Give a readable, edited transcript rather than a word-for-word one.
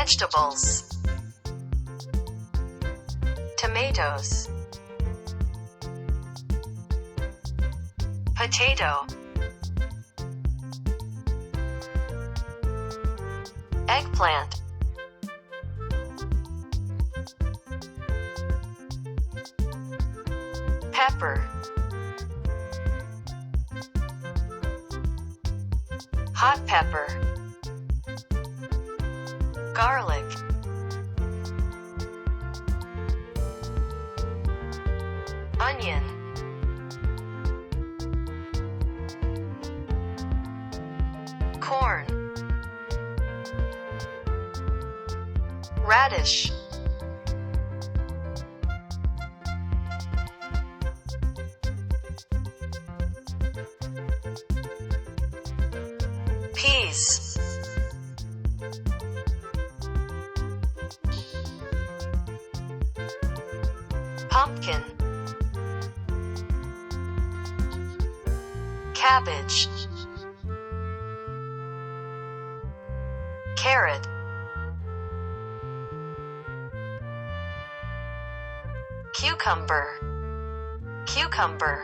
vegetables, tomatoes, potato, eggplant, pepper, hot pepper, garlic, onion, corn, radish, peas, pumpkin, cabbage, carrot, cucumber, cucumber,